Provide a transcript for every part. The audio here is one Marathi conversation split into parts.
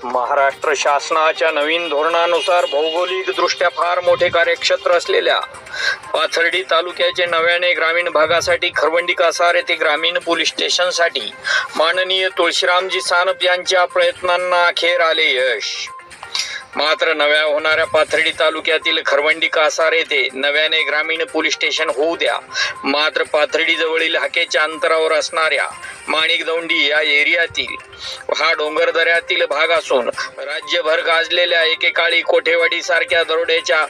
महाराष्ट्र शासनाच्या नवीन धोरणानुसार भौगोलिक दृष्ट्या फार मोठे कार्यक्षेत्र असलेल्या पाथर्डी तालुक्याचे नव्याने ग्रामीण भागासाठी खरवंडी कासार येथे ग्रामीण पोलीस स्टेशनसाठी माननीय तुळशीरामजी सानप यांच्या प्रयत्नांना अखेर आले यश। मात्र नव्या होणाऱ्या पाथर्डी तालुक्यातील खरवंडी कासार येथे नव्याने ग्रामीण पोलीस स्टेशन होऊ द्या, मात्र पाथर्डी जवळील हाकेच्या अंतरावर असणाऱ्या माणिकदौंडी या एरियातील हा डोंगरदऱ्यातील भाग असून राज्यभर गाजलेल्या एकेकाळी कोठेवाडी सारख्या दरोड्याच्या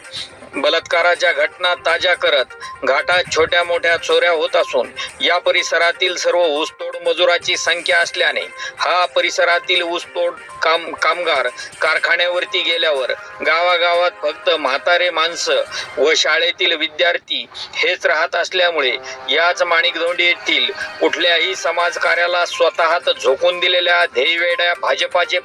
बलात्काराच्या घटना ताज्या करत घाटात छोट्या मोठ्या चोऱ्या होत असून या परिसरातील सर्व ऊसतोड मजुराची संख्या असल्याने हा परिसरातील ऊसतोड कामगार कारखान्यावरती गेल्यावर गावागावात फक्त म्हातारे माणसं व शाळेतील विद्यार्थी हेच राहत असल्यामुळे याच माणिकदौंडी येथील कुठल्याही समाजकार्याला स्वतःत झोकून दिलेल्या ध्येयवेड्या भाजपाचे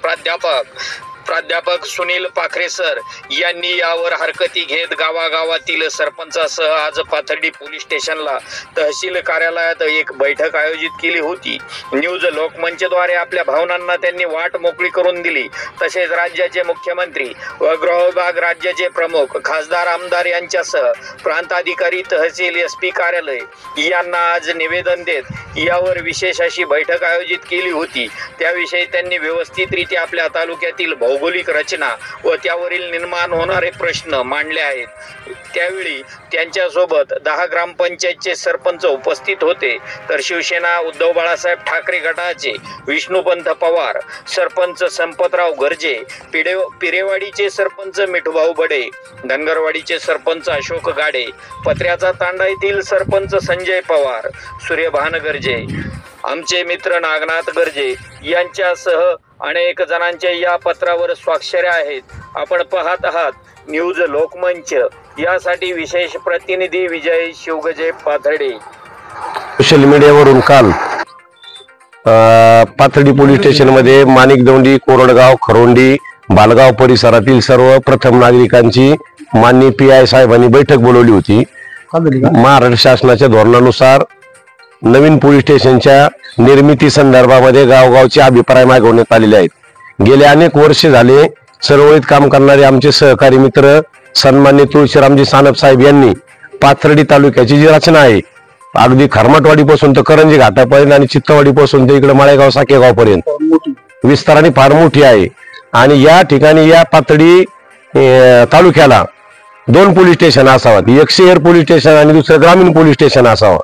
प्राध्यापक सुनील पाखरे सर यांनी यावर हरकती घेत गावागावातील सरपंचासह आज पाथर्डी पोलीस स्टेशनला तहसील कार्यालयात एक बैठक आयोजित केली होती। न्यूज लोकमंचद्वारे आपल्या भावनांना त्यांनी वाट मोकळी करून दिली। तसेच राज्याचे मुख्यमंत्री व गृह विभाग राज्याचे प्रमुख खासदार आमदार यांच्यासह प्रांताधिकारी तहसील SP कार्यालय यांना आज निवेदन देत यावर विशेष अशी बैठक आयोजित केली होती। त्याविषयी त्यांनी व्यवस्थितरित्या आपल्या तालुक्यातील भौगोलिक रचना व त्यावरील निर्माण होणारे प्रश्न मांडले आहेत। त्यावेळी त्यांच्यासोबत 10 ग्रामपंचायतचे सरपंच उपस्थित होते, तर शिवसेना उद्धव बाळासाहेब ठाकरे गटाचे विष्णुपंत पवार, सरपंच संपतराव गर्जे, पिरेवाडीचे सरपंच मिठूभाऊ बडे, धनगरवाडीचे सरपंच अशोक गाडे, पत्र्याचा तांडा येथील सरपंच संजय पवार, सूर्यभान गर्जे, आमचे मित्र नागनाथ गर्जे यांच्यासह अनेक जणांच्या या पत्रावर स्वाक्षऱ्या आहेत। आपण पाहत आहात न्यूज लोकमंच, यासाठी विशेष प्रतिनिधी विजय शिवगजे पाथर्डी। सोशल मीडियावरून काल पाथर्डी पोलीस स्टेशन मध्ये माणिकदौंडी, कोरडगाव, खरोंडी, बालगाव परिसरातील सर्व प्रथम नागरिकांची माननीय PI साहेबांनी बैठक बोलवली होती। महाराष्ट्र शासनाच्या धोरणानुसार नवीन पोलीस स्टेशनच्या निर्मिती संदर्भामध्ये गावगावचे अभिप्राय मागवण्यात आलेले आहेत। गेले अनेक वर्ष झाले चळवळीत काम करणारे आमचे सहकारी मित्र सन्माननीय तुळशीरामजी सानप साहेब यांनी पाथर्डी तालुक्याची जी रचना आहे, अगदी खरमाटवाडीपासून तर करंजी घाटापर्यंत आणि चित्तवाडीपासून ते इकडे माळेगाव साकेगाव पर्यंत विस्ताराने फार मोठी आहे। आणि या ठिकाणी या पाथर्डी तालुक्याला 2 पोलीस स्टेशन असावं, एक शहर पोलीस स्टेशन आणि दुसरं ग्रामीण पोलीस स्टेशन असावं।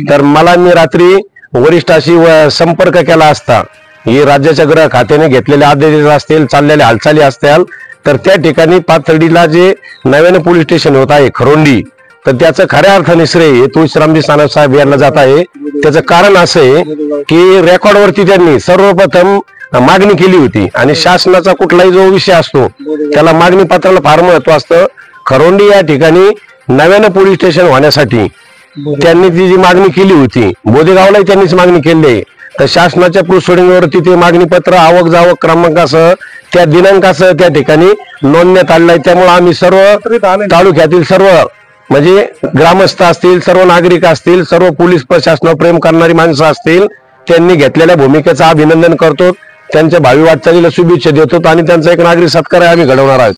तर मला मी रात्री वरिष्ठाशी संपर्क केला असता ही राज्याच्या गृह खात्याने घेतलेले आदेश असतील, चाललेल्या हालचाली असतील, तर त्या ठिकाणी पाथर्डीला जे नव्याने पोलीस स्टेशन होत आहे खरोंडी, तर त्याचं खऱ्या अर्थाने श्रेय तुळशीरामजी सानप साहेब यांना जात आहे। त्याचं कारण असं आहे की रेकॉर्डवरती त्यांनी सर्वप्रथम मागणी केली होती आणि शासनाचा कुठलाही जो विषय असतो त्याला मागणी पत्राला फार महत्व असतं। खरोंडी या ठिकाणी नव्याने पोलीस स्टेशन होण्यासाठी त्यांनी ती जी मागणी केली होती, बोदेगावलाही त्यांनीच मागणी केली आहे, तर शासनाच्या प्रोसिडिंगवरती ते मागणी पत्र आवक जावक क्रमांकासह त्या दिनांकासह त्या ठिकाणी नोंदण्यात आलेलं आहे। त्यामुळे आम्ही सर्व तालुक्यातील सर्व म्हणजे ग्रामस्थ असतील, सर्व नागरिक असतील, सर्व पोलीस प्रशासनावर प्रेम करणारी माणसं असतील, त्यांनी घेतलेल्या भूमिकेचं अभिनंदन करतो, त्यांच्या भावी वाटचालीला शुभेच्छा देतो आणि त्यांचा एक नागरिक सत्कार आम्ही घडवणार आहोत।